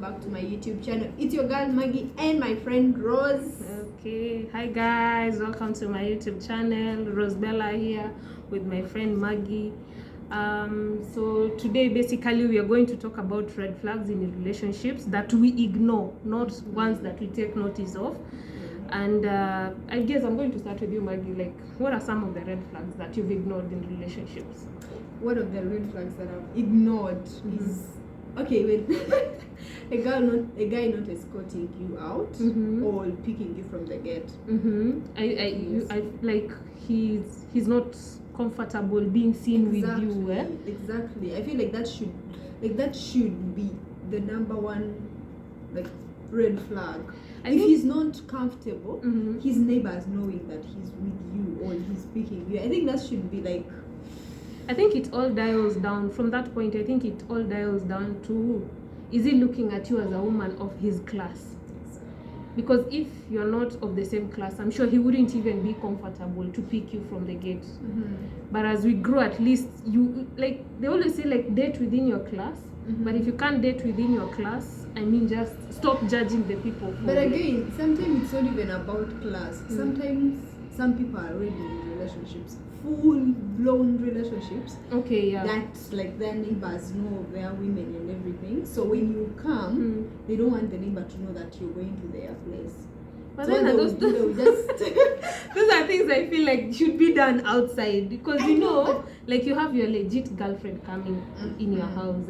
back to my YouTube channel. It's your girl Maggie and my friend Rose. Okay, hi guys, welcome to my YouTube channel. Rosebella here with my friend Maggie. So today basically we are going to talk about red flags in relationships that we ignore, not ones that we take notice of. And I guess I'm going to start with you, Maggie. Like, what are some of the red flags that you've ignored in relationships? One of the red flags that I've ignored is, okay, when a guy not escorting you out or picking you from the gate. I like he's not comfortable being seen with you. Exactly. I feel like that should be the number one red flag. If he's not comfortable, his neighbors knowing that he's with you or he's picking you, I think that should be like. I think it all dials down from that point. I think it all dials down to, is he looking at you as a woman of his class? Because if you're not of the same class, I'm sure he wouldn't even be comfortable to pick you from the gate. But as we grow, at least you, like they always say, like, date within your class. But if you can't date within your class, I mean, just stop judging the people. But again, sometimes it's not even about class. Sometimes some people are already in relationships, full-blown relationships. Okay, yeah. That like their neighbors know their women and everything. So when you come, they don't want the neighbor to know that you're going to their place. But so then those those are things I feel like should be done outside, because you know, like you have your legit girlfriend coming in your house,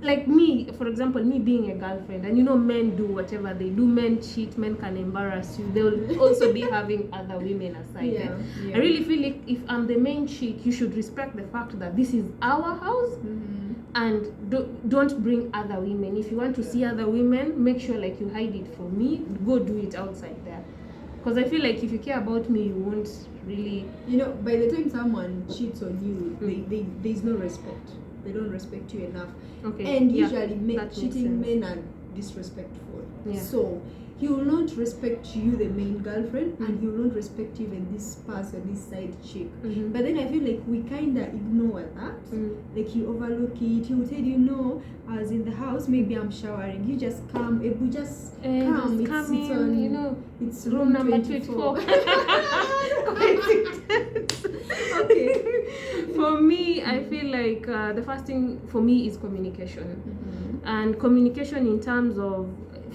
like me, for example, me being a girlfriend, and you know, men do whatever they do. Men cheat, men can embarrass you. They'll also be having other women aside. I really feel like if I'm the main chick, you should respect the fact that this is our house. And don't bring other women. If you want to see other women, make sure like you hide it from me. Go do it outside there. Because I feel like if you care about me, you won't really... You know, by the time someone cheats on you, there's no respect. They don't respect you enough. Okay. And usually cheating men are disrespectful. So he will not respect you, the main girlfriend, and he will not respect even this person, this side chick. But then I feel like we kind of ignore that. Like you overlook it. He will tell you, no, I was in the house, maybe I'm showering. You just come. If we just come, come in, on, you know, it's room number 24. Okay. For me, I feel like the first thing for me is communication. And communication in terms of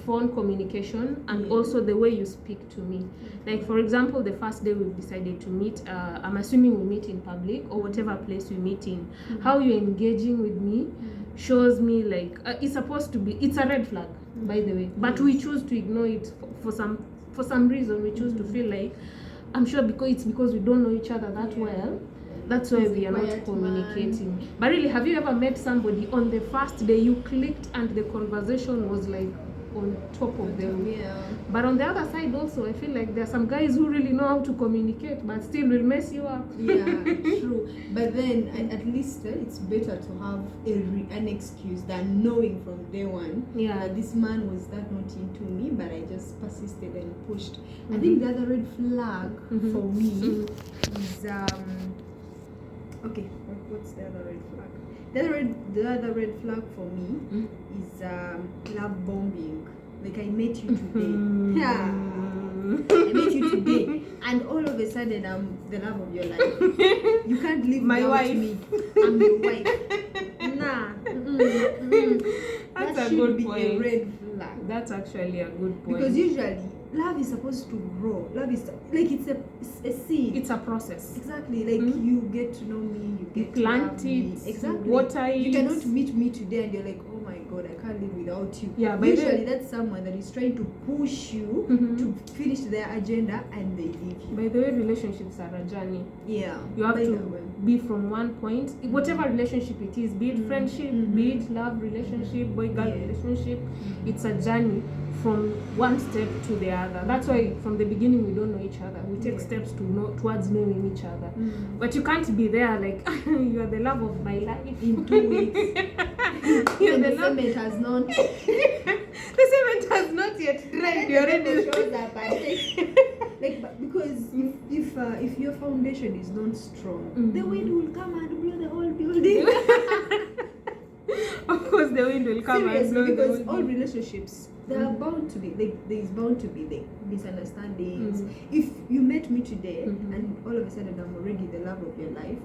phone communication and also the way you speak to me. Like, for example, the first day we've decided to meet, I'm assuming we meet in public or whatever place we meet in. How you're engaging with me shows me like it's supposed to be, it's a red flag, by the way, but we choose to ignore it for some reason. We choose to feel like, I'm sure because we don't know each other that well. That's why we are not communicating. Man. But really, have you ever met somebody on the first day you clicked and the conversation was like on top of them? But on the other side also, I feel like there are some guys who really know how to communicate but still will mess you up. True. But then at least it's better to have an excuse than knowing from day one that this man was that not into me, but I just persisted and pushed. I think the other red flag for me is okay, what's the other red flag? The other red flag for me is love bombing. Like, I met you today. I met you today, and all of a sudden I'm the love of your life. You can't live without me. I'm your wife. That's that a good be point. A red flag. That's actually a good point. Because usually love is supposed to grow. Love is like it's a seed. It's a process. Exactly. Like you get to know me, you get plant to it, me. Exactly. Water it. You cannot meet me today and you're like, oh my god, I can't live without you. But usually that's someone that is trying to push you to finish their agenda and they leave you. By the way, relationships are a journey. You have to be from one point, whatever relationship it is, be it friendship, be it love relationship, boy-girl relationship, it's a journey from one step to the other. That's why from the beginning we don't know each other. We take steps towards knowing each other. But you can't be there like you are the love of my life in 2 weeks. The cement has not. The cement has not yet dried. You already shows up like, because if your foundation is not strong, the wind will come and blow the whole building. Of course, the wind will come and blow because the all wind. relationships, there are bound to be there's bound to be misunderstandings. If you met me today and all of a sudden I'm already the love of your life,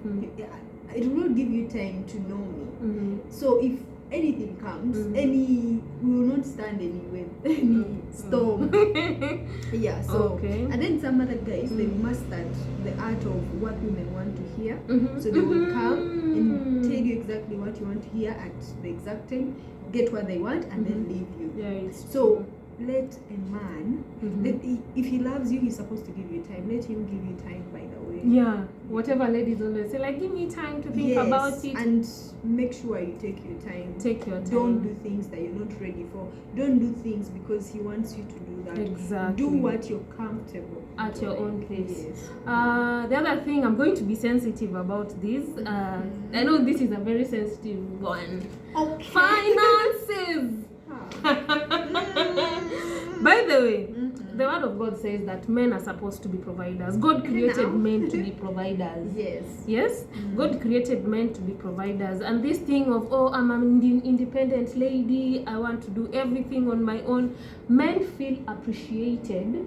it will not give you time to know me. So if anything comes, we will not stand any storm. So and then some other guys, they mastered the art of what women want to hear. So they will come and tell you exactly what you want to hear at the exact time, get what they want, and then leave you. So let a man, if he loves you, he's supposed to give you time. Let him give you time, by the way. Whatever ladies always say, like, give me time to think about it. And make sure you take your time. Take your time. Don't do things that you're not ready for. Don't do things because he wants you to do that. Exactly. Do what you're comfortable at your own pace. The other thing, I'm going to be sensitive about this. I know this is a very sensitive one. Finances. By the way, the word of God says that men are supposed to be providers. God created men to be providers. Yes? God created men to be providers. And this thing of, I'm an independent lady, I want to do everything on my own. Men feel appreciated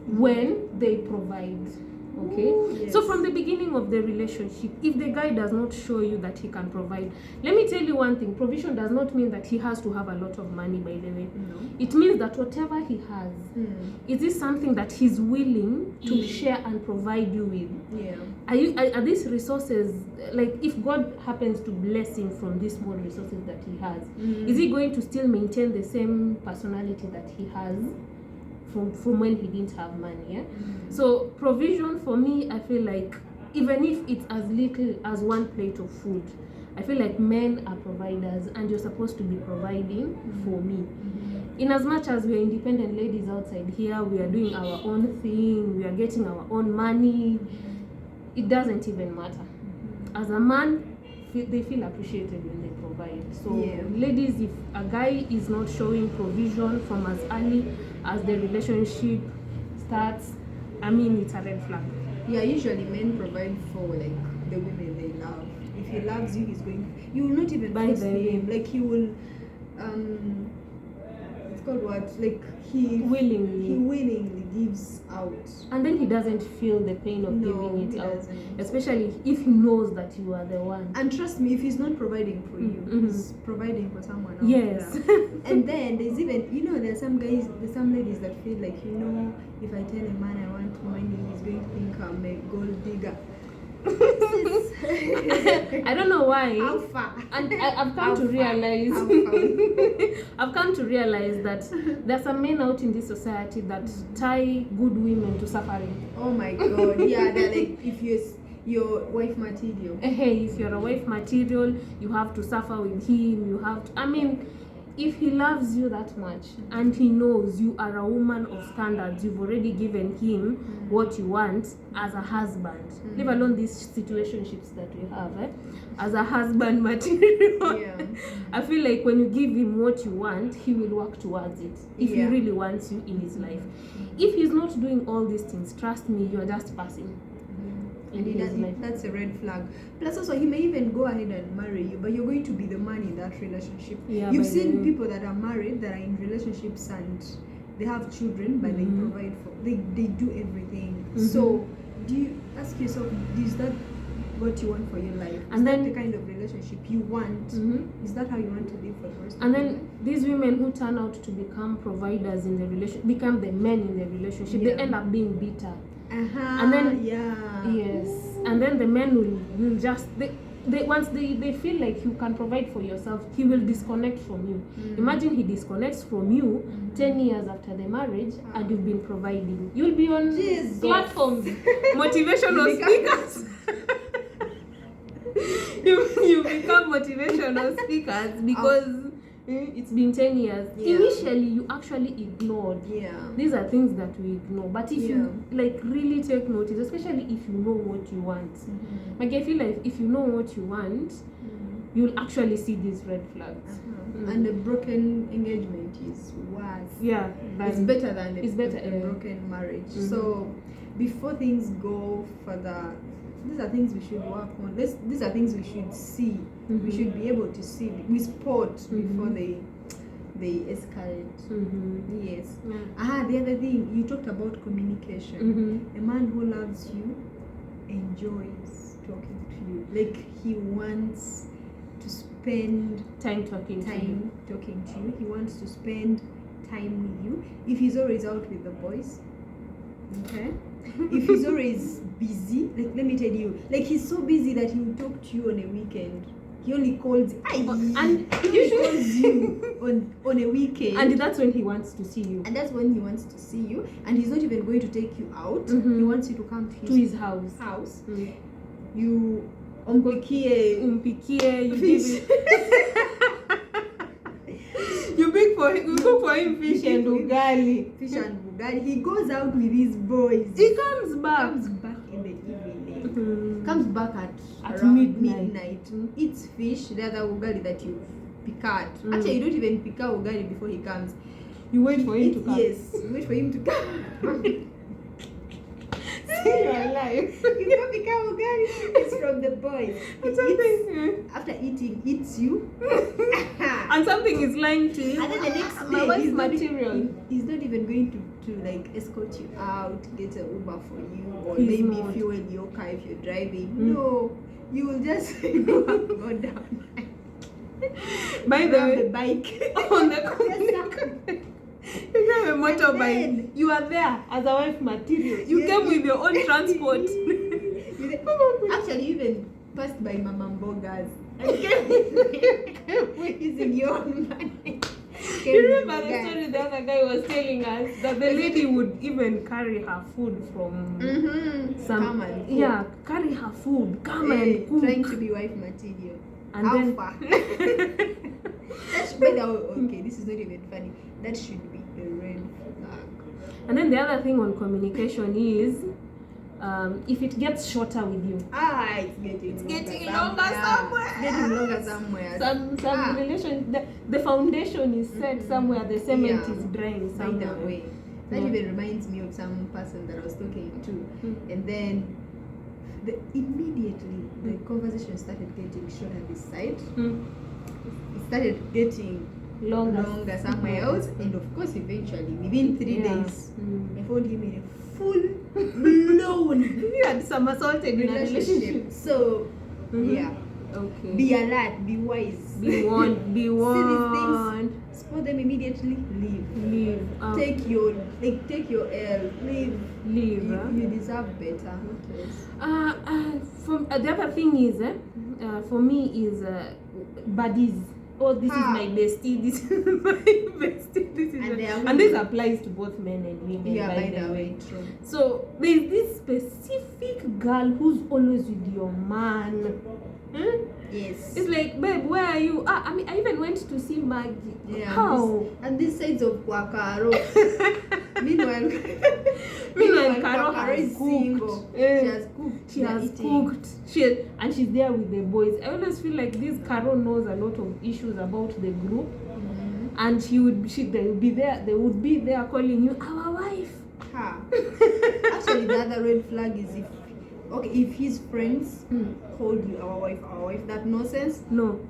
when they provide. Okay? So from the beginning of the relationship, if the guy does not show you that he can provide, let me tell you one thing, provision does not mean that he has to have a lot of money, by the way. It means that whatever he has, is this something that he's willing to share and provide you with? Are these resources, like if God happens to bless him from these small resources that he has, is he going to still maintain the same personality that he has from when he didn't have money? So provision for me, I feel like even if it's as little as one plate of food, I feel like men are providers and you're supposed to be providing for me. In as much as we are independent ladies outside here, we are doing our own thing, we are getting our own money, it doesn't even matter. As a man, they feel appreciated when they provide. So ladies, if a guy is not showing provision from as early as the relationship starts, I mean, it's a red flag. Usually men provide for like the women they love. If he loves you, you will not even force him. Like he will it's called what? Like he willingly gives out. And then he doesn't feel the pain of giving it out. Especially if he knows that you are the one. And trust me, if he's not providing for you, he's providing for someone else. And then there's even, there's some ladies that feel like, if I tell a man I want money, he's going to think I'm a gold digger. I don't know why. How far? And I've come to realize I've come to realize that there are some men out in this society that tie good women to suffering. Oh my God. They're like, if you're wife material. If you're a wife material, you have to suffer with him. You have to, if he loves you that much and he knows you are a woman of standards, you've already given him what you want as a husband, leave alone these situationships that we have, as a husband material. I feel like when you give him what you want, he will work towards it if he really wants you in his life. If he's not doing all these things, trust me, you're just passing. That's a red flag. Plus also, he may even go ahead and marry you, but you're going to be the man in that relationship. You've seen people that are married, that are in relationships and they have children, but they provide for, they do everything. So do you ask yourself, is that what you want for your life? Is that the kind of relationship you want? Is that how you want to live for the rest of your life? And then these women who turn out to become providers in the relationship, become the men in the relationship, they end up being bitter. And then and then the men will just once they feel like you can provide for yourself, he will disconnect from you. Imagine he disconnects from you 10 years after the marriage and you've been providing. You'll be on platforms, motivational speakers. you become motivational speakers because it's been 10 years. Initially, you actually ignored. These are things that we ignore. But if you really take notice, especially if you know what you want, like I feel like if you know what you want, you'll actually see these red flags. And a broken engagement is worse. It's better than a broken marriage. So before things go further these are things we should work on. These are things we should see. We should be able to see. We spot before they escalate. Yes. The other thing, you talked about communication. A man who loves you enjoys talking to you. Like, he wants to spend time talking to you. He wants to spend time with you. If he's always out with the boys, okay, if he's always busy, like, let me tell you, like, he's so busy that he will talk to you on a weekend. He only calls and he calls you on a weekend, and that's when he wants to see you. And he's not even going to take you out. He wants you to come to his house. You umpikie, you give you cook for him fish and ugali. He goes out with his boys. He comes back in the evening. Comes back at midnight. Eats fish, the other ugali that you pick out. Actually, you don't even pick out ugali before he comes. You wait for him to come. Yes, you wait for him to come. See your life. You don't pick out ugali. It's from the boys. After eating, eats you. And something is lying to you. And then the next day, my wife's material. He's not even going to like escort you out, get an Uber for you, or He's maybe not. fuel your car if you're driving. No, you will just go down. By the way, the bike on the you have a motorbike. You are there as a wife material. You came with your own transport. Actually, you even passed by Mama Mboga's and came using your own money. You remember the story the other guy was telling us that the lady would even carry her food from Come and cook. Yeah, carry her food, come and cook. Trying to be wife material. And How then far? That should be okay, this is not even funny. That should be a red flag. And then the other thing on communication is if it gets shorter with you. It's getting longer somewhere. Some relation, the foundation is set somewhere, the cement is drying somewhere. By the way, that even reminds me of some person that I was talking to, and then immediately the conversation started getting shorter this side. It started getting longer somewhere else, and of course, eventually, within 3 days, I found him in a full-blown You had somersaulted in a relationship. So, yeah. Okay. Be alert, be wise. Be warned. Be warned. See these things, spot them immediately, leave. Take your L, leave. You deserve better. The other thing is, for me is buddies. Oh, this is my bestie. This is my bestie. This is and this applies to both men and women. Yeah, by the way, true. So there's this specific girl who's always with your man. Yes. It's like, babe, where are you? I mean, I even went to see Maggie. Yeah. How? And these sides of Kwakaro. Meanwhile, Karo has cooked. She has cooked. And she's there with the boys. I always feel like this Karo knows a lot of issues about the group, and they would be there calling you our wife. Actually, the other red flag is if his friends called you our wife, that nonsense. No.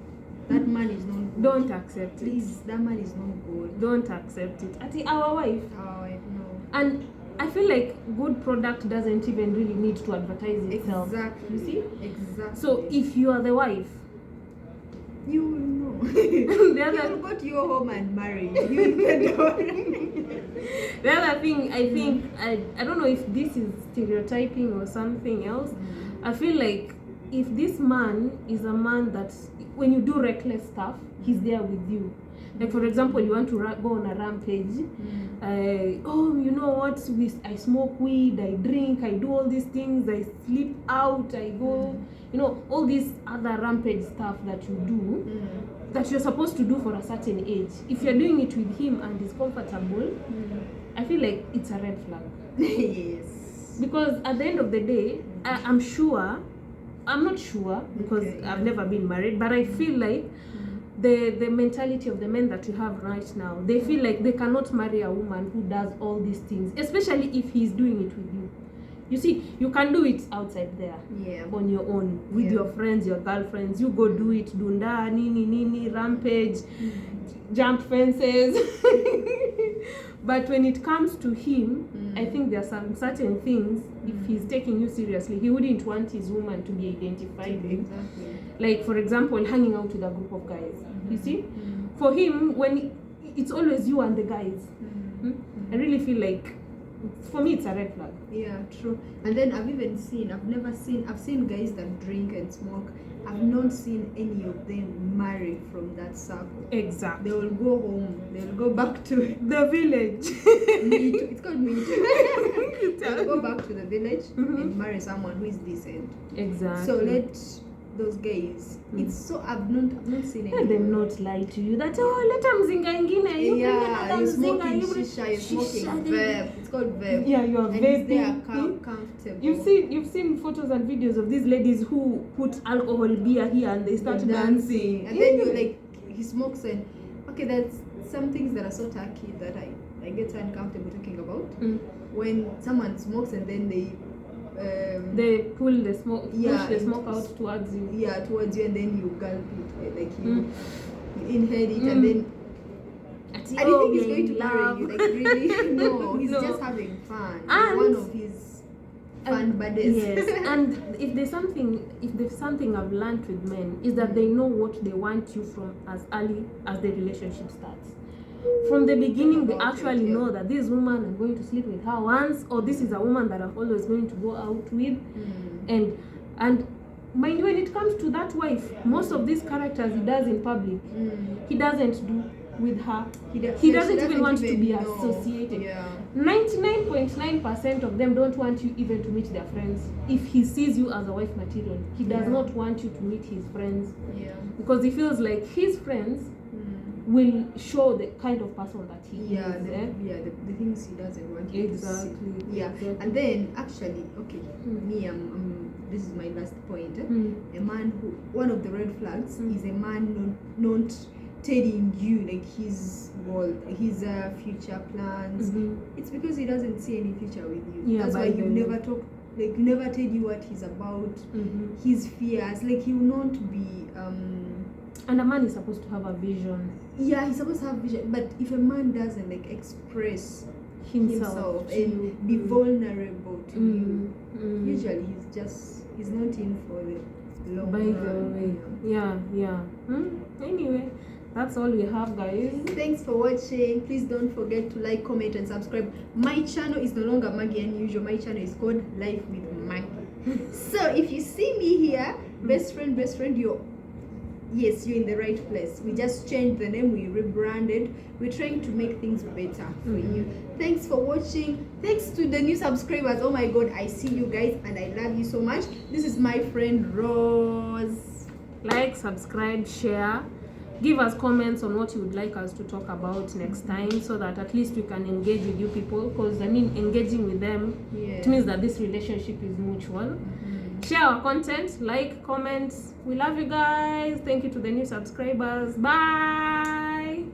That man is not good. Don't accept it. Please, that man is not good. Don't accept it. Ati, our wife. No. And I feel like good product doesn't even really need to advertise itself. Exactly. You see? Exactly. So if you are the wife, you will know. You will go to your home and marry. The other thing, I think, I don't know if this is stereotyping or something else. I feel like if this man is a man that when you do reckless stuff, he's there with you. Like, for example, you want to go on a rampage. You know what? I smoke weed, I drink, I do all these things, I sleep out, I go, all these other rampage stuff that you do, that you're supposed to do for a certain age. If you're doing it with him and he's comfortable, I feel like it's a red flag. Yes. Because at the end of the day, I'm not sure because I've never been married, but I feel like the mentality of the men that you have right now, they feel like they cannot marry a woman who does all these things, especially if he's doing it with you. You see, you can do it outside there, on your own, with your friends, your girlfriends. You go do it, dunda, nini, rampage, jump fences. But when it comes to him, I think there are some certain things, if he's taking you seriously, he wouldn't want his woman to be identified with. Exactly. Like, for example, hanging out with a group of guys. You see? For him, when it's always you and the guys, I really feel like, for me, it's a red flag. Yeah, true. And then I've seen guys that drink and smoke. I've not seen any of them marry from that circle. Exactly. They will go home. They will go back to the village. Me too. It's called me too. They'll go back to the village and marry someone who is decent. Exactly. So let those guys. It's so I've not seen any. Let them not lie to you that let them mzinga ingine. You're smoking shisha. You're smoking vape. It's called vape. Yeah, you're vaping. They are comfortable. You've seen photos and videos of these ladies who put alcohol beer here and they start dancing. And then you're like, he smokes and okay, that's some things that are so tacky that I get uncomfortable talking about. When someone smokes and then they pull the smoke, push the smoke out towards you. Yeah, towards you, and then you gulp it, like you inhale it, and then I don't think he's going to marry you. Like really, no, he's just having fun. And one of his fun buddies. Yes, and if there's something I've learned with men is that they know what they want you from as early as the relationship starts. From the beginning, they actually know that this woman, I'm going to sleep with her once, or this is a woman that I'm always going to go out with. And mind, when it comes to that wife, most of these characters he does in public, he doesn't do with her. He doesn't even want to be associated. 99.9% of them don't want you even to meet their friends. If he sees you as a wife material, he does not want you to meet his friends, because he feels like his friends will show the kind of person that he is. The things he doesn't want you to see. Exactly. And then actually, okay, me, this is my last point. A man who, one of the red flags is a man not telling you like his goal, his future plans. It's because he doesn't see any future with you. That's why you never talk, like never tell you what he's about, his fears. Like he will not be and a man is supposed to have a vision. Yeah, he's supposed to have vision. But if a man doesn't like express himself and be vulnerable to you, usually he's not in for the long run. Anyway, that's all we have, guys. Thanks for watching. Please don't forget to like, comment and subscribe. My channel is no longer Maggie Unusual. My channel is called Life with Maggie. So if you see me here, best friend, you're in the right place. We just changed the name, we rebranded. We're trying to make things better for you. Thanks for watching. Thanks to the new subscribers. Oh my god, I see you guys and I love you so much. This is my friend Rose. Like, subscribe, share, give us comments on what you would like us to talk about next time, so that at least we can engage with you people, because engaging with them, it means that this relationship is mutual. Share our content, like, comment. We love you guys. Thank you to the new subscribers. Bye.